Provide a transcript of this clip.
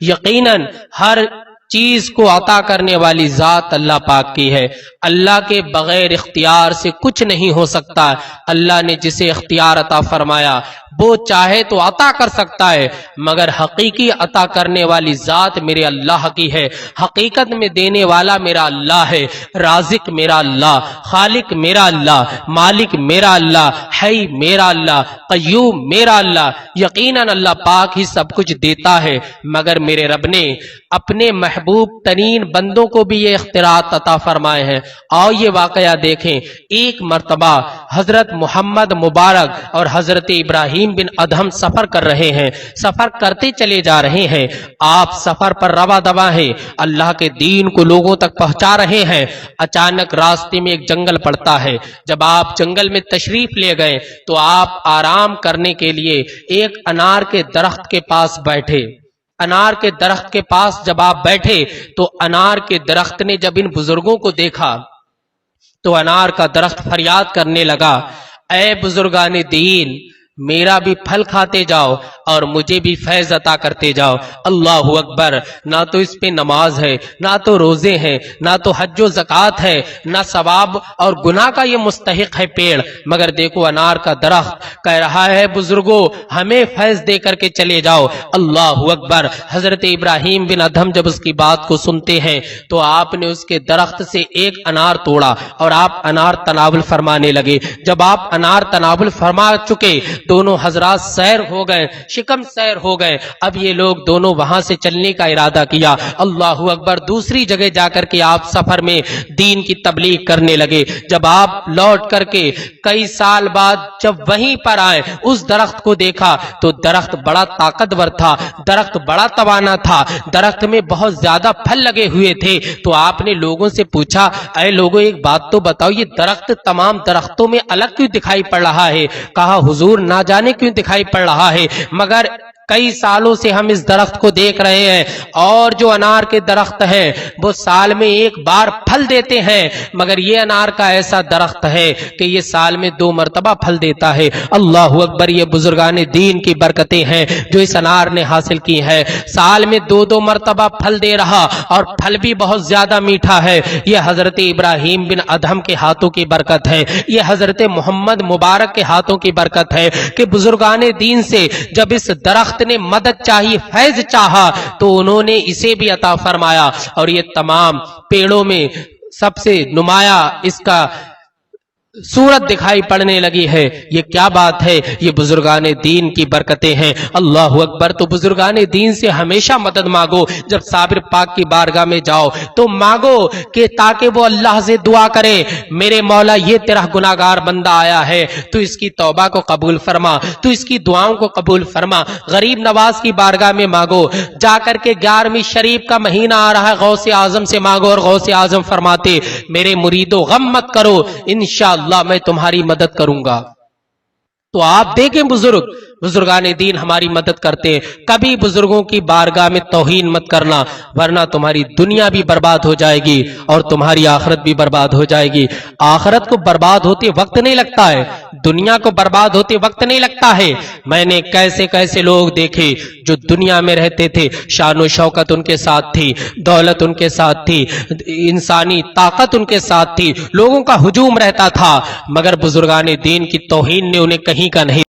یقیناً ہر چیز کو عطا کرنے والی ذات اللہ پاک کی ہے۔ اللہ کے بغیر اختیار سے کچھ نہیں ہو سکتا۔ اللہ نے جسے اختیار عطا فرمایا وہ چاہے تو عطا کر سکتا ہے، مگر حقیقی عطا کرنے والی ذات میرے اللہ کی ہے۔ حقیقت میں دینے والا میرا اللہ ہے، رازق میرا اللہ، خالق میرا اللہ، مالک میرا اللہ، حی میرا اللہ، قیوم میرا اللہ۔ یقیناً اللہ پاک ہی سب کچھ دیتا ہے، مگر میرے رب نے اپنے محبوب ترین بندوں کو بھی یہ اختیارات عطا فرمائے ہیں۔ اور یہ واقعہ دیکھیں، ایک مرتبہ حضرت محمد مبارک اور حضرت ابراہیم بن ادہم سفر کر رہے ہیں، سفر کرتے چلے جا رہے ہیں۔ آپ سفر پر رواں دواں ہیں، اللہ کے دین کو لوگوں تک پہنچا رہے ہیں۔ اچانک راستے میں ایک جنگل پڑتا ہے۔ جب آپ جنگل میں تشریف لے گئے تو آپ آرام کرنے کے لیے ایک انار کے درخت کے پاس بیٹھے۔ انار کے درخت کے پاس جب آپ بیٹھے تو انار کے درخت نے جب ان بزرگوں کو دیکھا تو انار کا درخت فریاد کرنے لگا، اے بزرگان دین، میرا بھی پھل کھاتے جاؤ اور مجھے بھی فیض عطا کرتے جاؤ۔ اللہ اکبر! نہ تو اس پہ نماز ہے، نہ تو روزے ہیں، نہ تو حج و زکوٰۃ ہے، نہ ثواب اور گناہ کا یہ مستحق ہے پیڑ، مگر دیکھو انار کا درخت کہہ رہا ہے بزرگوں ہمیں فیض دے کر کے چلے جاؤ۔ اللہ اکبر! حضرت ابراہیم بن ادہم جب اس کی بات کو سنتے ہیں تو آپ نے اس کے درخت سے ایک انار توڑا اور آپ انار تناول فرمانے لگے۔ جب آپ انار تناول فرما چکے دونوں حضرات سیر ہو گئے، شکم سیر ہو گئے۔ اب یہ لوگ دونوں وہاں سے چلنے کا ارادہ کیا۔ اللہ اکبر! دوسری جگہ جا کر کے آپ سفر میں دین کی تبلیغ کرنے لگے۔ جب آپ لوٹ کر کے کئی سال بعد جب وہیں پر آئے، اس درخت کو دیکھا تو درخت بڑا طاقتور تھا، درخت بڑا توانا تھا، درخت میں بہت زیادہ پھل لگے ہوئے تھے۔ تو آپ نے لوگوں سے پوچھا، اے لوگوں ایک بات تو بتاؤ، یہ درخت تمام درختوں میں الگ کیوں دکھائی پڑ رہا ہے؟ کہا حضور نہ جانے کیوں دکھائی پڑ رہا ہے، مگر کئی سالوں سے ہم اس درخت کو دیکھ رہے ہیں، اور جو انار کے درخت ہیں وہ سال میں ایک بار پھل دیتے ہیں، مگر یہ انار کا ایسا درخت ہے کہ یہ سال میں 2 مرتبہ پھل دیتا ہے۔ اللہ اکبر! یہ بزرگان دین کی برکتیں ہیں جو اس انار نے حاصل کی ہیں۔ سال میں 2 مرتبہ پھل دے رہا اور پھل بھی بہت زیادہ میٹھا ہے۔ یہ حضرت ابراہیم بن ادہم کے ہاتھوں کی برکت ہے، یہ حضرت محمد مبارک کے ہاتھوں کی برکت ہے کہ بزرگان دین سے جب اس درخت نے مدد چاہی، فیض چاہا، تو انہوں نے اسے بھی عطا فرمایا۔ اور یہ تمام پیڑوں میں سب سے نمایاں اس کا صورت دکھائی پڑنے لگی ہے۔ یہ کیا بات ہے؟ یہ بزرگان دین کی برکتیں ہیں۔ اللہ اکبر! تو بزرگان دین سے ہمیشہ مدد مانگو۔ جب صابر پاک کی بارگاہ میں جاؤ تو مانگو کہ تاکہ وہ اللہ سے دعا کرے، میرے مولا یہ تیرا گناہگار بندہ آیا ہے، تو اس کی توبہ کو قبول فرما، تو اس کی دعاؤں کو قبول فرما۔ غریب نواز کی بارگاہ میں مانگو، جا کر کے 11ویں شریف کا مہینہ آ رہا ہے، غوث اعظم سے مانگو، اور غوث اعظم فرماتے میرے مریدو غم مت کرو، انشاءاللہ میں تمہاری مدد کروں گا۔ تو آپ دیکھیں بزرگان دین ہماری مدد کرتے ہیں۔ کبھی بزرگوں کی بارگاہ میں توہین مت کرنا، ورنہ تمہاری دنیا بھی برباد ہو جائے گی اور تمہاری آخرت بھی برباد ہو جائے گی۔ آخرت کو برباد ہوتے وقت نہیں لگتا ہے، دنیا کو برباد ہوتے وقت نہیں لگتا ہے۔ میں نے کیسے کیسے لوگ دیکھے جو دنیا میں رہتے تھے، شان و شوکت ان کے ساتھ تھی، دولت ان کے ساتھ تھی، انسانی طاقت ان کے ساتھ تھی، لوگوں کا ہجوم رہتا تھا، مگر بزرگان دین کی توہین نے انہیں کہیں کا نہیں